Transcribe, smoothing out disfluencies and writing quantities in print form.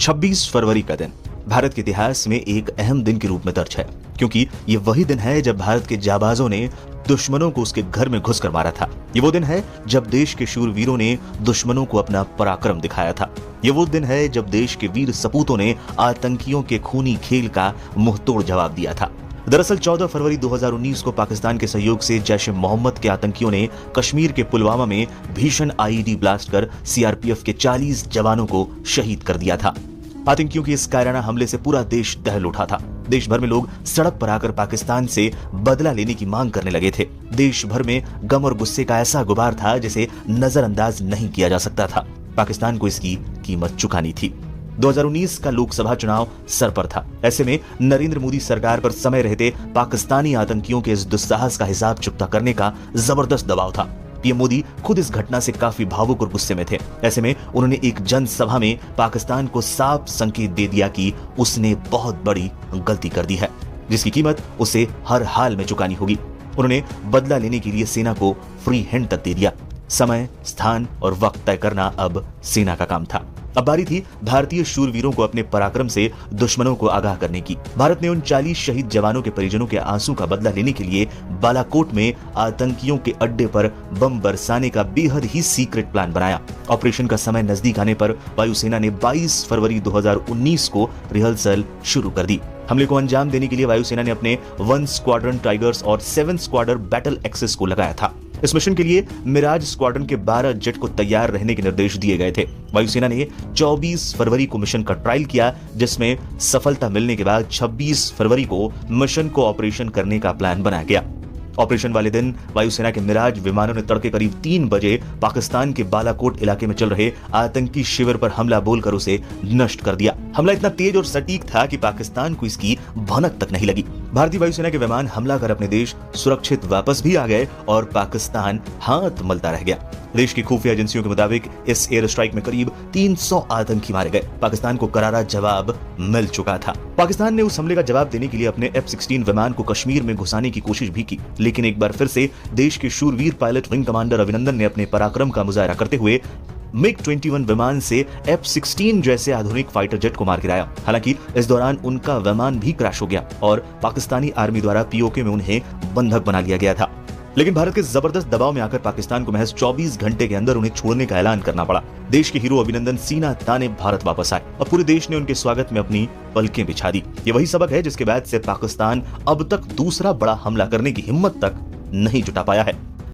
26 फरवरी का दिन भारत के इतिहास में एक अहम दिन के रूप में दर्ज है, क्योंकि ये वही दिन है जब भारत के जाबाजों ने दुश्मनों को उसके घर में घुसकर मारा था। ये वो दिन है जब देश के शूरवीरों ने दुश्मनों को अपना पराक्रम दिखाया था। ये वो दिन है जब देश के वीर सपूतों ने आतंकियों के खूनी खेल का मुंहतोड़ जवाब दिया था। दरअसल 14 फरवरी 2019 को पाकिस्तान के सहयोग से जैश-ए-मोहम्मद के आतंकियों ने कश्मीर के पुलवामा में भीषण आईईडी ब्लास्ट कर सीआरपीएफ के 40 जवानों को शहीद कर दिया था। आतंकियों के इस कायराना हमले से पूरा देश दहल उठा था। देश भर में लोग सड़क पर आकर पाकिस्तान से बदला लेने की मांग करने लगे थे। देश भर में गम और गुस्से का ऐसा गुबार था जिसे नजरअंदाज नहीं किया जा सकता था। पाकिस्तान को इसकी कीमत चुकानी थी। 2019 का लोकसभा चुनाव सर पर था। ऐसे में नरेंद्र मोदी सरकार पर समय रहते पाकिस्तानी आतंकियों के इस दुस्साहस का हिसाब चुकता करने का जबरदस्त दबाव था। पीएम मोदी खुद इस घटना से काफी भावुक और गुस्से में थे। ऐसे में उन्होंने एक जनसभा में पाकिस्तान को साफ संकेत दे दिया कि उसने बहुत बड़ी गलती कर दी है, जिसकी कीमत उसे हर हाल में चुकानी होगी। उन्होंने बदला लेने के लिए सेना को फ्री हैंड तक दे दिया। समय, स्थान और वक्त तय करना अब सेना का काम था। अब बारी थी भारतीय शूरवीरों को अपने पराक्रम से दुश्मनों को आगाह करने की। भारत ने उन 40 शहीद जवानों के परिजनों के आंसू का बदला लेने के लिए बालाकोट में आतंकियों के अड्डे पर बम बरसाने का बेहद ही सीक्रेट प्लान बनाया। ऑपरेशन का समय नजदीक आने पर वायुसेना ने 22 फरवरी 2019 को रिहर्सल शुरू कर दी। हमले को अंजाम देने के लिए वायुसेना ने अपने 1 स्क्वाड्रन टाइगर्स और 7 स्क्वाड्रन बैटल एक्सेस को लगाया था। इस मिशन के लिए मिराज स्क्वाड्रन के 12 जेट को तैयार रहने के निर्देश दिए गए थे। वायुसेना ने 24 फरवरी को मिशन का ट्रायल किया, जिसमें सफलता मिलने के बाद 26 फरवरी को मिशन को ऑपरेशन करने का प्लान बनाया गया। ऑपरेशन वाले दिन वायुसेना के मिराज विमानों ने तड़के करीब 3 बजे पाकिस्तान के बालाकोट इलाके में चल रहे आतंकी शिविर पर हमला बोलकर उसे नष्ट कर दिया। हमला इतना तेज और सटीक था कि पाकिस्तान को इसकी भनक तक नहीं लगी। भारतीय वायुसेना के विमान हमला कर अपने देश सुरक्षित वापस भी आ गए और पाकिस्तान हाथ मलता रह गया। देश की खुफिया एजेंसियों के मुताबिक इस एयर स्ट्राइक में करीब 300 आतंकी मारे गए। पाकिस्तान को करारा जवाब मिल चुका था। पाकिस्तान ने उस हमले का जवाब देने के लिए अपने F-16 विमान को कश्मीर में घुसाने की कोशिश भी की, लेकिन एक बार फिर से देश के शूरवीर पायलट विंग कमांडर अभिनंदन ने अपने पराक्रम का मुजाहरा करते हुए MiG-21 विमान से F-16 जैसे आधुनिक फाइटर जेट को मार गिराया। हालांकि इस दौरान उनका विमान भी क्रैश हो गया और पाकिस्तानी आर्मी द्वारा पीओके में उन्हें बंधक बना लिया गया था। लेकिन भारत के जबरदस्त दबाव में आकर पाकिस्तान को महज 24 घंटे के अंदर उन्हें छोड़ने का ऐलान करना पड़ा। देश के हीरो अभिनंदन सीना ताने भारत वापस आए और पूरे देश ने उनके स्वागत में अपनी पलकें बिछा दी। ये वही सबक है जिसके बाद से पाकिस्तान अब तक दूसरा बड़ा हमला करने की हिम्मत तक नहीं जुटा पाया है।